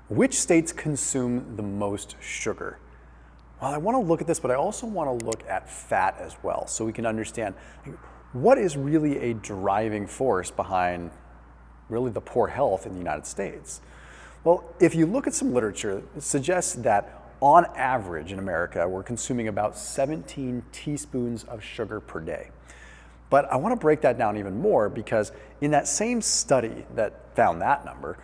Which states consume the most sugar? Well, I want to look at this, but I also want to look at fat as well, so we can understand what is really a driving force behind really the poor health in the United States. Well, if you look at some literature, it suggests that on average in America, we're consuming about 17 teaspoons of sugar per day. But I want to break that down even more, because in that same study that found that number,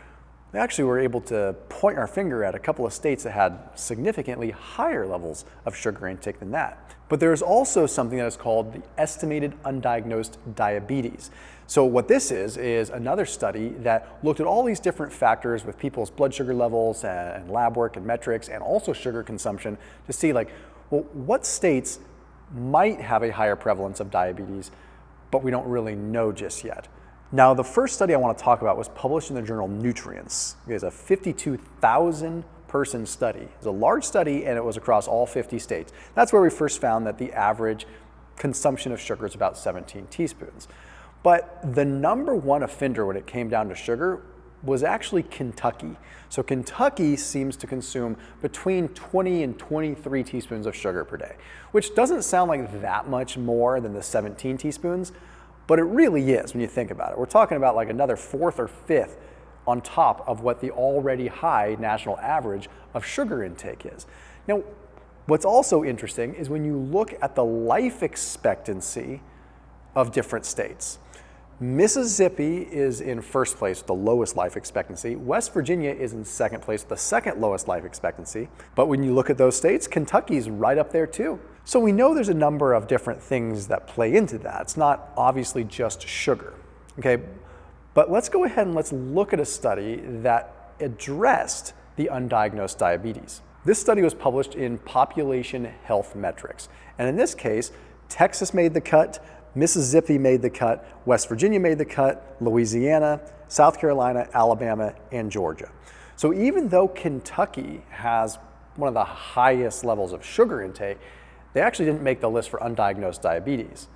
we actually were able to point our finger at a couple of states that had significantly higher levels of sugar intake than that. But there is also something that is called the estimated undiagnosed diabetes. So what this is another study that looked at all these different factors with people's blood sugar levels and lab work and metrics and also sugar consumption to see what states might have a higher prevalence of diabetes, but we don't really know just yet. Now, the first study I want to talk about was published in the journal Nutrients. It was a 52,000 person study. It was a large study, and it was across all 50 states. That's where we first found that the average consumption of sugar is about 17 teaspoons. But the number one offender when it came down to sugar was actually Kentucky. So Kentucky seems to consume between 20 and 23 teaspoons of sugar per day, which doesn't sound like that much more than the 17 teaspoons, but it really is when you think about it. We're talking about like another fourth or fifth on top of what the already high national average of sugar intake is. Now, what's also interesting is when you look at the life expectancy of different states. Mississippi is in first place with the lowest life expectancy. West Virginia is in second place with the second lowest life expectancy. But when you look at those states, Kentucky's right up there too. So we know there's a number of different things that play into that. It's not obviously just sugar, okay? But let's go ahead and let's look at a study that addressed the undiagnosed diabetes. This study was published in Population Health Metrics. And in this case, Texas made the cut, Mississippi made the cut, West Virginia made the cut, Louisiana, South Carolina, Alabama, and Georgia. So even though Kentucky has one of the highest levels of sugar intake, they actually didn't make the list for undiagnosed diabetes.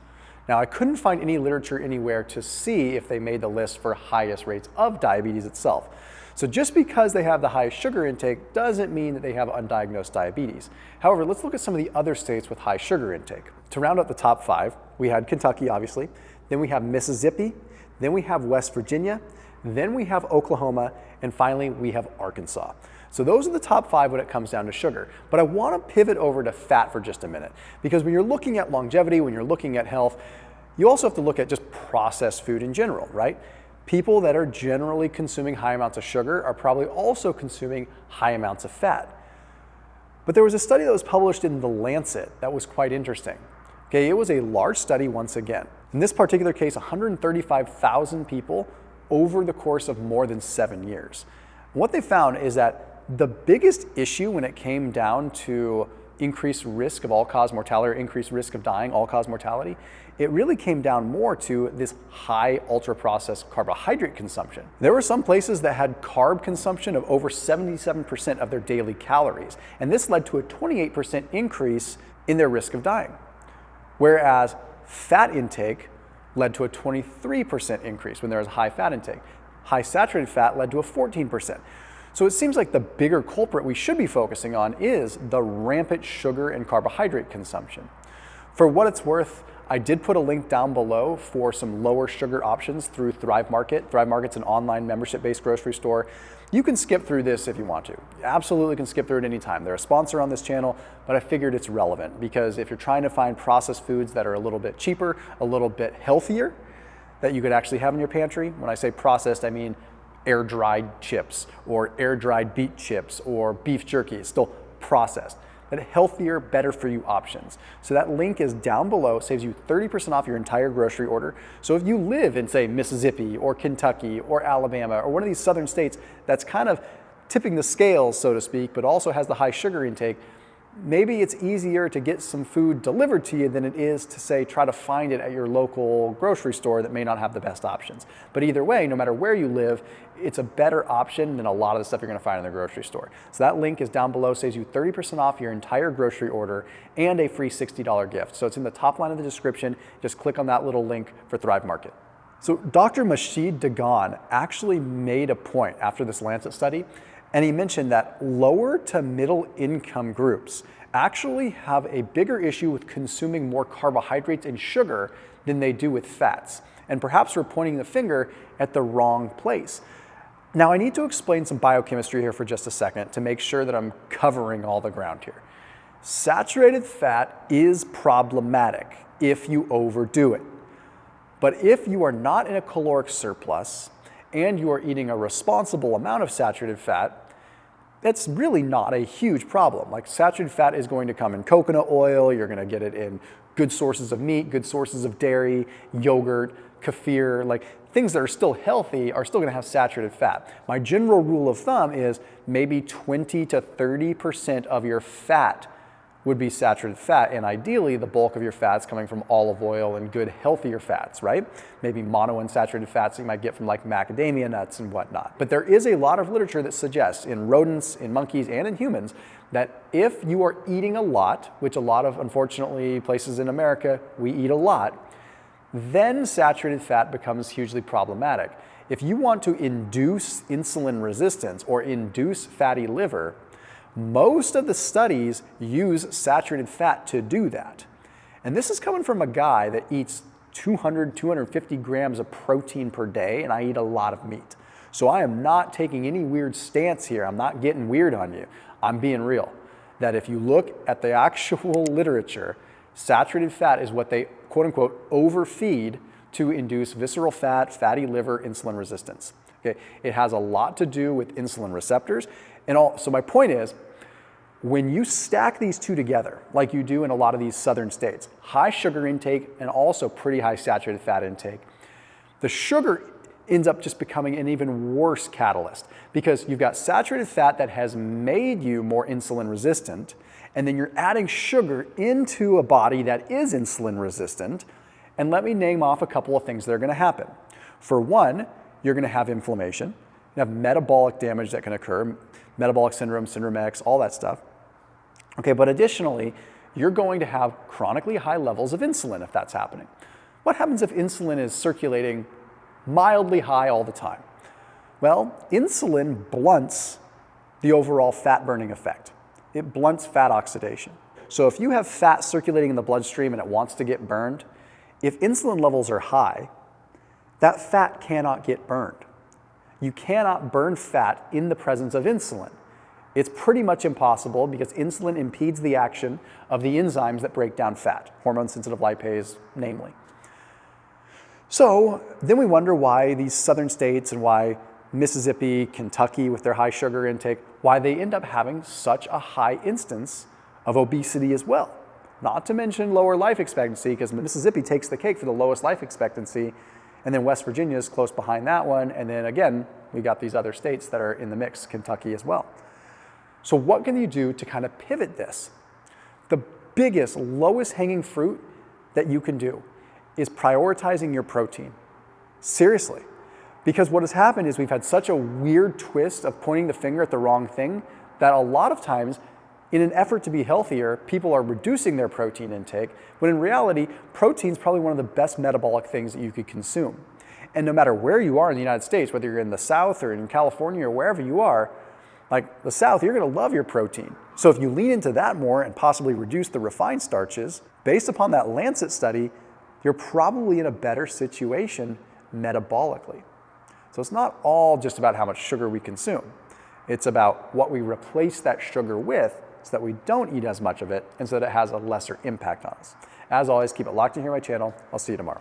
Now, I couldn't find any literature anywhere to see if they made the list for highest rates of diabetes itself. So just because they have the highest sugar intake doesn't mean that they have undiagnosed diabetes. However, let's look at some of the other states with high sugar intake. To round out the top five, we had Kentucky, obviously, then we have Mississippi, then we have West Virginia, then we have Oklahoma, and finally we have Arkansas. So those are the top five when it comes down to sugar. But I want to pivot over to fat for just a minute, because when you're looking at longevity, when you're looking at health, you also have to look at just processed food in general, right? People that are generally consuming high amounts of sugar are probably also consuming high amounts of fat. But there was a study that was published in The Lancet that was quite interesting. Okay, it was a large study once again. In this particular case, 135,000 people over the course of more than 7 years. What they found is that the biggest issue when it came down to increased risk of all-cause mortality or increased risk of dying, all-cause mortality, it really came down more to this high ultra-processed carbohydrate consumption. There were some places that had carb consumption of over 77% of their daily calories, and this led to a 28% increase in their risk of dying. Whereas fat intake led to a 23% increase when there was high fat intake. High saturated fat led to a 14%. So it seems like the bigger culprit we should be focusing on is the rampant sugar and carbohydrate consumption. For what it's worth, I did put a link down below for some lower sugar options through Thrive Market. Thrive Market's an online membership-based grocery store. You can skip through this if you want to. You absolutely can skip through it anytime. They're a sponsor on this channel, but I figured it's relevant because if you're trying to find processed foods that are a little bit cheaper, a little bit healthier, that you could actually have in your pantry, when I say processed, I mean air-dried chips or air-dried beet chips or beef jerky. It's still processed. But healthier, better for you options. So that link is down below, saves you 30% off your entire grocery order. So if you live in, say, Mississippi or Kentucky or Alabama or one of these southern states that's kind of tipping the scales, so to speak, but also has the high sugar intake, maybe it's easier to get some food delivered to you than it is to, say, try to find it at your local grocery store that may not have the best options. But either way, no matter where you live, it's a better option than a lot of the stuff you're gonna find in the grocery store. So that link is down below, saves you 30% off your entire grocery order and a free $60 gift. So it's in the top line of the description. Just click on that little link for Thrive Market. So Dr. Masheed Dagan actually made a point after this Lancet study, And he mentioned that lower to middle income groups actually have a bigger issue with consuming more carbohydrates and sugar than they do with fats. And perhaps we're pointing the finger at the wrong place. Now, I need to explain some biochemistry here for just a second to make sure that I'm covering all the ground here. Saturated fat is problematic if you overdo it. But if you are not in a caloric surplus and you are eating a responsible amount of saturated fat, that's really not a huge problem. Like, saturated fat is going to come in coconut oil, you're gonna get it in good sources of meat, good sources of dairy, yogurt, kefir, like things that are still healthy are still gonna have saturated fat. My general rule of thumb is maybe 20 to 30% of your fat would be saturated fat, and ideally the bulk of your fats coming from olive oil and good healthier fats, right? Maybe monounsaturated fats that you might get from like macadamia nuts and whatnot. But there is a lot of literature that suggests in rodents, in monkeys, and in humans that if you are eating a lot, which a lot of, unfortunately, places in America, we eat a lot, then saturated fat becomes hugely problematic. If you want to induce insulin resistance or induce fatty liver, most of the studies use saturated fat to do that. And this is coming from a guy that eats 200, 250 grams of protein per day, and I eat a lot of meat. So I am not taking any weird stance here. I'm not getting weird on you. I'm being real. That if you look at the actual literature, saturated fat is what they quote unquote overfeed to induce visceral fat, fatty liver, insulin resistance. Okay? It has a lot to do with insulin receptors. So my point is, when you stack these two together, like you do in a lot of these southern states, high sugar intake and also pretty high saturated fat intake, the sugar ends up just becoming an even worse catalyst because you've got saturated fat that has made you more insulin resistant, and then you're adding sugar into a body that is insulin resistant. And let me name off a couple of things that are gonna happen. For one, you're gonna have inflammation, you have metabolic damage that can occur, metabolic syndrome, syndrome X, all that stuff. Okay, but additionally, you're going to have chronically high levels of insulin if that's happening. What happens if insulin is circulating mildly high all the time? Well, insulin blunts the overall fat burning effect. It blunts fat oxidation. So if you have fat circulating in the bloodstream and it wants to get burned, if insulin levels are high, that fat cannot get burned. You cannot burn fat in the presence of insulin. It's pretty much impossible because insulin impedes the action of the enzymes that break down fat, hormone-sensitive lipase, namely. So then we wonder why these southern states and why Mississippi, Kentucky with their high sugar intake, why they end up having such a high instance of obesity as well. Not to mention lower life expectancy, because Mississippi takes the cake for the lowest life expectancy, and then West Virginia is close behind that one, and then again, we got these other states that are in the mix, Kentucky as well. So what can you do to kind of pivot this? The biggest, lowest hanging fruit that you can do is prioritizing your protein. Seriously. Because what has happened is we've had such a weird twist of pointing the finger at the wrong thing that a lot of times, in an effort to be healthier, people are reducing their protein intake, when in reality, protein is probably one of the best metabolic things that you could consume. And no matter where you are in the United States, whether you're in the South or in California or wherever you are, like the South, you're gonna love your protein. So if you lean into that more and possibly reduce the refined starches, based upon that Lancet study, you're probably in a better situation metabolically. So it's not all just about how much sugar we consume. It's about what we replace that sugar with so that we don't eat as much of it and so that it has a lesser impact on us. As always, keep it locked in here on my channel. I'll see you tomorrow.